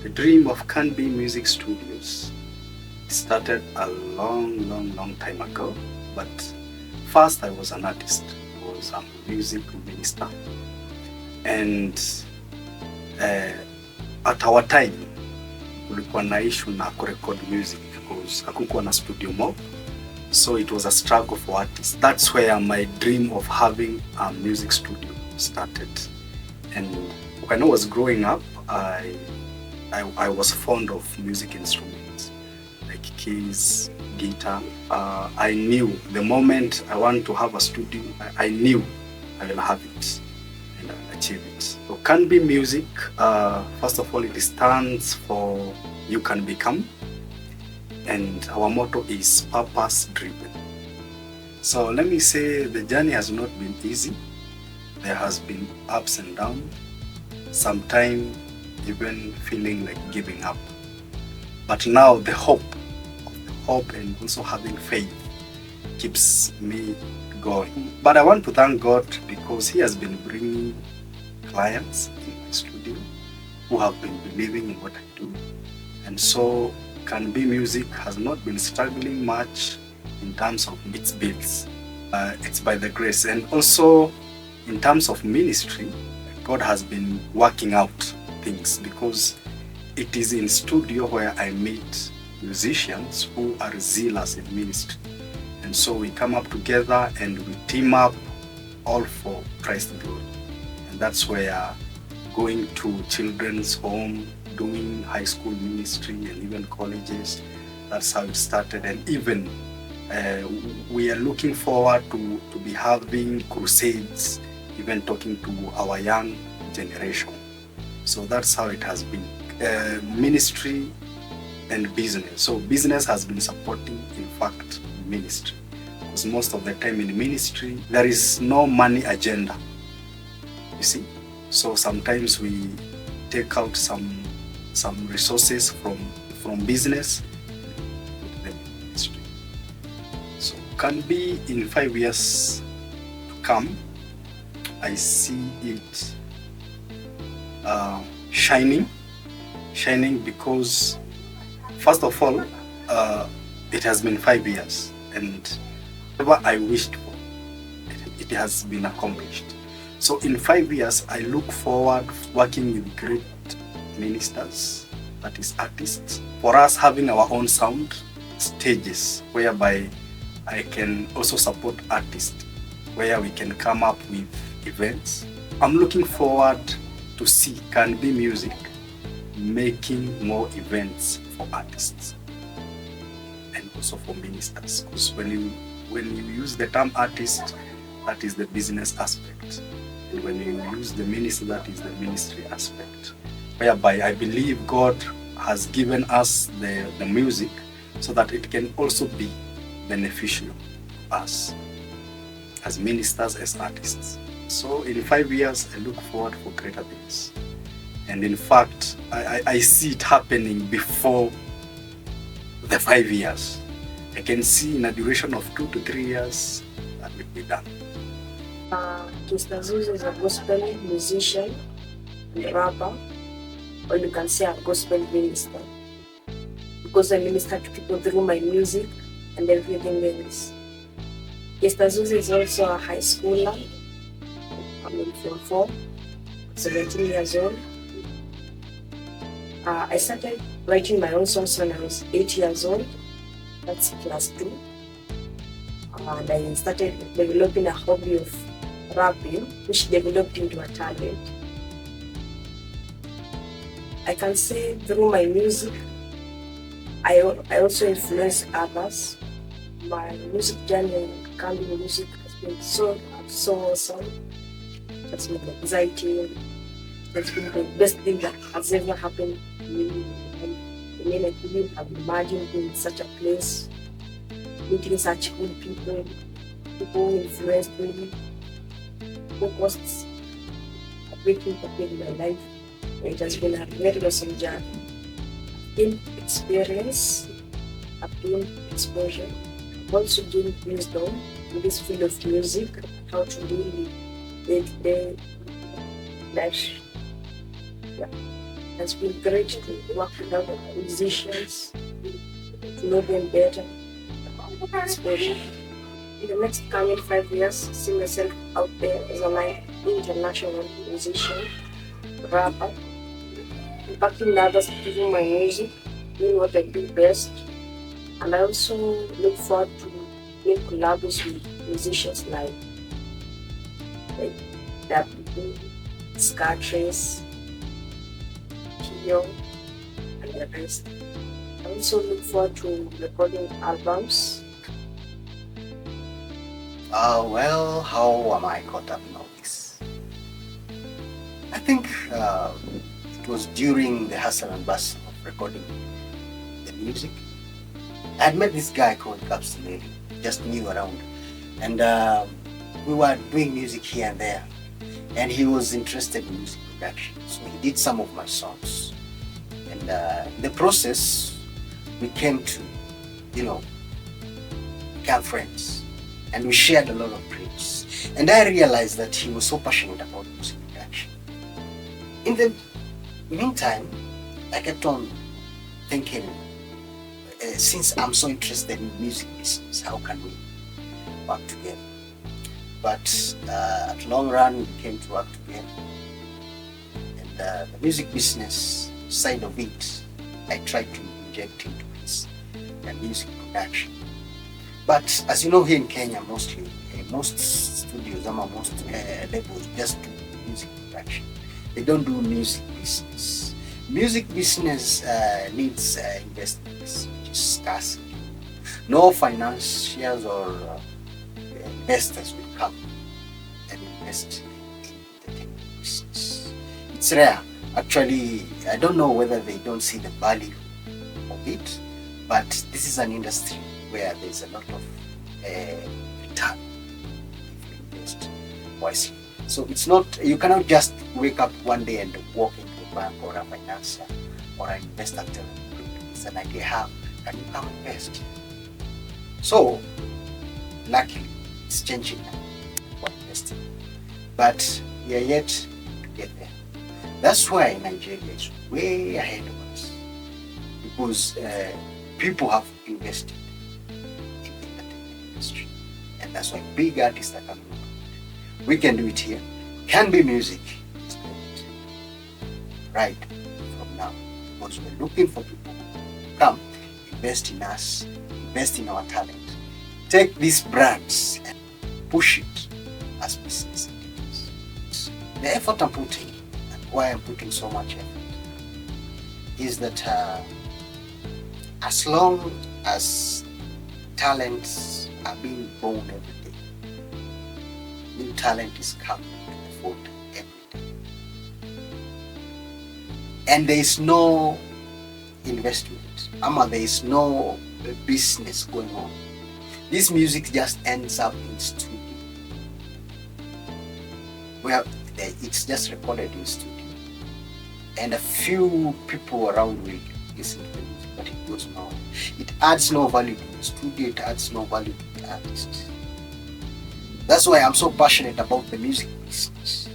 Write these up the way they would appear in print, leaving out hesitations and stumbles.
The dream of Canb Music Studios started a long time ago, but first I was an artist. I was a music minister, and at our time kulikuwa na issue na kurecord music because hakukuwa na studio mob, so it was a struggle for artists. That's where my dream of having a music studio started. And when I was growing up, I was fond of music instruments like keys, guitar. I knew the moment I want to have a studio, I knew I will have it and achieve it. So Canb Music, first of all, it stands for You Can Become, and our motto is purpose driven. So let me say the journey has not been easy. There has been ups and downs, sometimes even feeling like giving up. But now the hope and also having faith keeps me going. But I want to thank God because He has been bringing clients in my studio who have been believing in what I do. And so Canb Music has not been struggling much in terms of its bills. It's by the grace. And also in terms of ministry, God has been working out things because it is in studio where I meet musicians who are zealous in ministry. And so we come up together and we team up all for Christ's glory. And that's where going to children's home, doing high school ministry and even colleges, that's how it started. And even we are looking forward to be having crusades, even talking to our young generation. So that's how it has been. Ministry and business. So business has been supporting, in fact, ministry. Because most of the time in ministry, there is no money agenda. You see? So sometimes we take out some resources from business to the ministry. So Canb in 5 years to come, I see it shining because first of all, it has been 5 years and whatever I wished for, it has been accomplished. So in 5 years, I look forward working with great ministers, that is artists, for us having our own sound stages whereby I can also support artists, where we can come up with events. I'm looking forward to see Canb Music making more events for artists and also for ministers. Because when you use the term artist, that is the business aspect. And when you use the minister, that is the ministry aspect. Whereby I believe God has given us the music so that it can also be beneficial to us as ministers, as artists. So in 5 years, I look forward for greater things. And in fact, I see it happening before the 5 years. I can see in a duration of 2 to 3 years that will be done. Mr. Zuzu is a gospel musician and rapper, or you can say a gospel minister, because I minister to people through my music and everything else. Mr. Zuzu is also a high schooler. I'm in Form 4, 17 years old. I started writing my own songs when I was 8 years old. That's class 2. And I started developing a hobby of rapping, which developed into a talent. I can say through my music, I also influence others. My music journey in Canb Music has been so awesome. That's been exciting. That's been the best thing that has ever happened to me. I mean, I couldn't have imagined being in such a place, meeting such good people who influenced me, who caused a great impact in my life. It has been a very awesome journey. I've gained experience, I've gained exposure, I've also gained wisdom in this field of music, how to really day-to-day life. Yeah. It's been great to work with other musicians, to know them better, especially. In the next coming 5 years, see myself out there as an international musician, rapper, impacting others through my music, doing what I do best. And I also look forward to doing collabs with musicians like WB, Scartrace, Kyo, and the rest. I also look forward to recording albums. Well, how am I caught up in all this? I think it was during the hustle and bustle of recording the music. I had met this guy called Canb, just new around, and we were doing music here and there, and he was interested in music production, so he did some of my songs, and in the process, we came to, become friends, and we shared a lot of dreams, and I realized that he was so passionate about music production. In the meantime, I kept on thinking, since I'm so interested in music business, how can we work together? But at long run, we came to work together. And the music business side of it, I tried to inject into his music production. But as you know, here in Kenya, mostly, most studios, most labels just do music production. They don't do music business. Music business needs investments, which is scarce. No financiers or investors will come and invest in the entertainment business. It's rare. Actually, I don't know whether they don't see the value of it, but this is an industry where there's a lot of return if you invest wisely. So it's not, you cannot just wake up one day and walk into a bank or a financier or an investor and tell them, it's an idea I have, can you come invest? So, luckily, it's changing now for investing. But we are yet to get there. That's why Nigeria is way ahead of us, because people have invested in the entertainment industry, and that's why big artists are coming. We can do it here. Canb Music is doing it right from now, because we're looking for people who come invest in us, invest in our talent, take these brands and push it as business entities. The effort I'm putting, and why I'm putting so much effort, is that as long as talents are being born every day, new talent is coming to the fold every day, and there is no investment, there is no business going on. This music just ends up in studio, where it's just recorded in studio, and a few people around will listen to the music, but it goes nowhere. It adds no value to the studio, it adds no value to the artist. That's why I'm so passionate about the music business.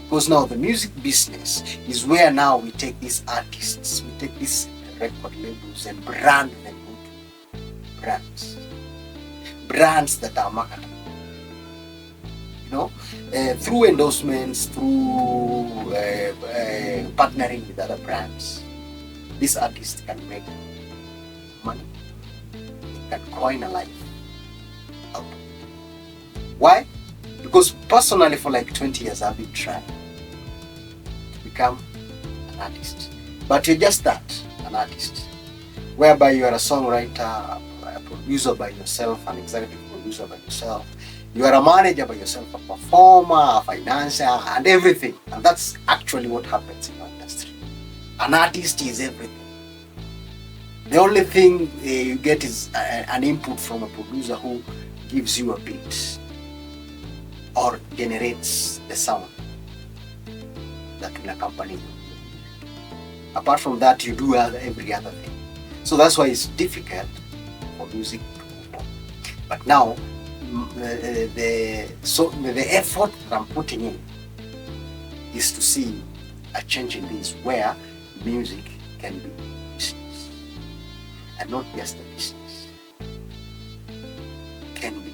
Because now the music business is where now we take these artists, we take these record labels and brand them into brands. Brands that are marketable. Through endorsements, through partnering with other brands, this artist can make money. It can coin a life out of it. Why? Because personally, for like 20 years, I've been trying to become an artist. But you're just that, an artist, whereby you are a songwriter, a producer by yourself, an executive producer by yourself. You are a manager by yourself, a performer, a financier, and everything. And that's actually what happens in our industry. An artist is everything. The only thing you get is an input from a producer who gives you a beat or generates the sound that will accompany you. Apart from that, you do every other thing. So that's why it's difficult for music to perform. But now, the effort that I'm putting in is to see a change in this where music can be business, and not just a business. It can be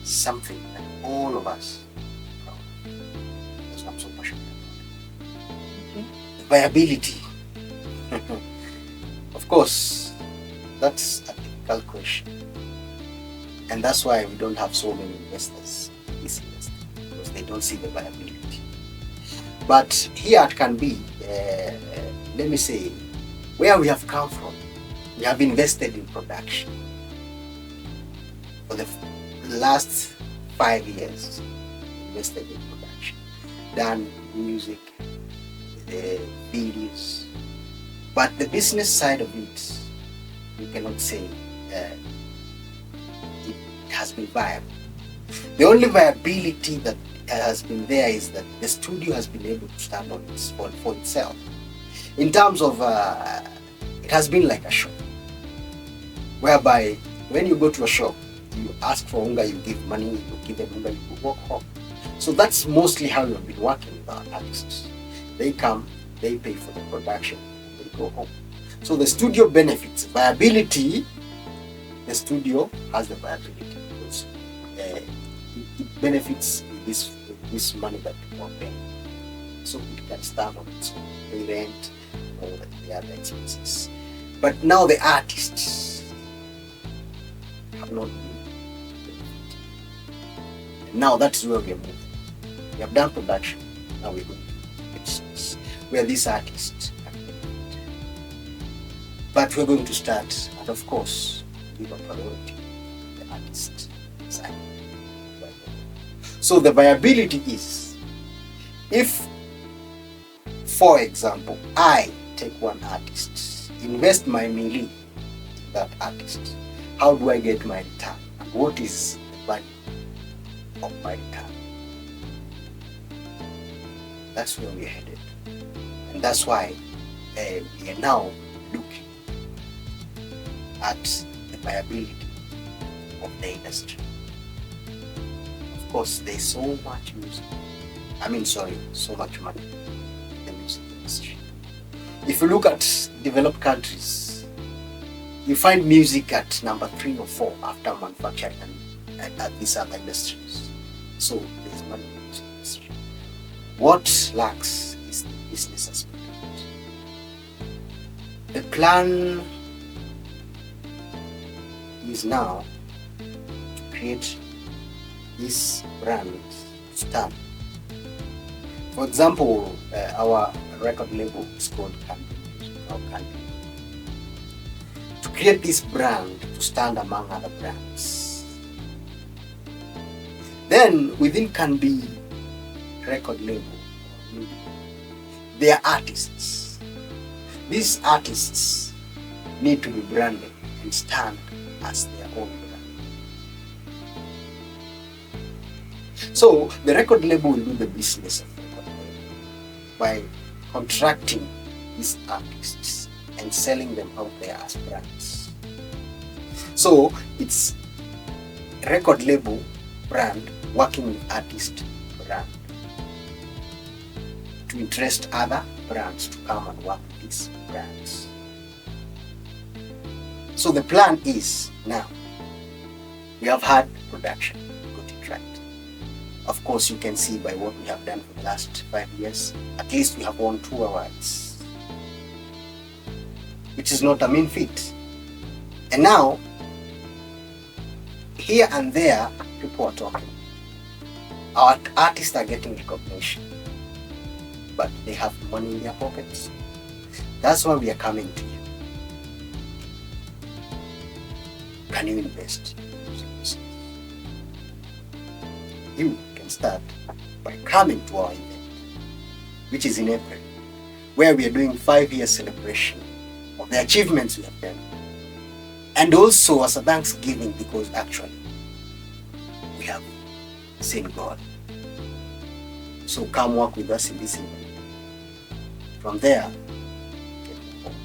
something that all of us are proud of. That's what I'm so passionate about. Viability. Of course, that's a difficult question. And that's why we don't have so many investors in this industry, because they don't see the viability. But here at Canb, let me say, where we have come from, we have invested in production. For the last 5 years, invested in production, done music, the videos. But the business side of it, we cannot say it has been viable. The only viability that has been there is that the studio has been able to stand on its for itself. In terms of, it has been like a shop, whereby when you go to a shop, you ask for unga, you give money, you give them unga, you walk home. So that's mostly how we have been working with our artists. They come, they pay for the production, they go home. So the studio benefits viability. The studio has the viability because it benefits this money that people are paying. So it can stand on its own, pay rent, all the other expenses. But now the artists have not been benefited. And now that's where we are moving. We have done production, now we're going to business, where these artists are benefited. But we're going to start, and of course, give a priority to the artist side. So the viability is, if, for example, I take one artist, invest my money in that artist, how do I get my return? And what is the value of my return? That's where we're headed. And that's why we are now looking at the viability of the industry. Of course, there's so much music. So much money in the music industry. If you look at developed countries, you find music at number 3 or 4 after manufacturing and at these other industries. So there's money in the music industry. What lacks is the business aspect of it. The plan is now to create this brand stand. For example, our record label is called Canb. To create this brand to stand among other brands. Then within Canb record label, they are artists. These artists need to be branded and stand as their own brand. So the record label will do the business of the record label by contracting these artists and selling them out there as brands. So it's record label brand working with artist brand to interest other brands to come and work with these brands. So the plan is now, we have had production, got it right. Of course, you can see by what we have done for the last 5 years, at least we have won 2 awards, which is not a mean feat. And now, here and there, people are talking. Our artists are getting recognition, but they have money in their pockets. That's why we are coming to you. Can you invest in music business? You can start by coming to our event, which is in April, where we are doing 5-year celebration of the achievements we have done. And also as a thanksgiving, because actually we have seen God. So come work with us in this event. From there, get involved.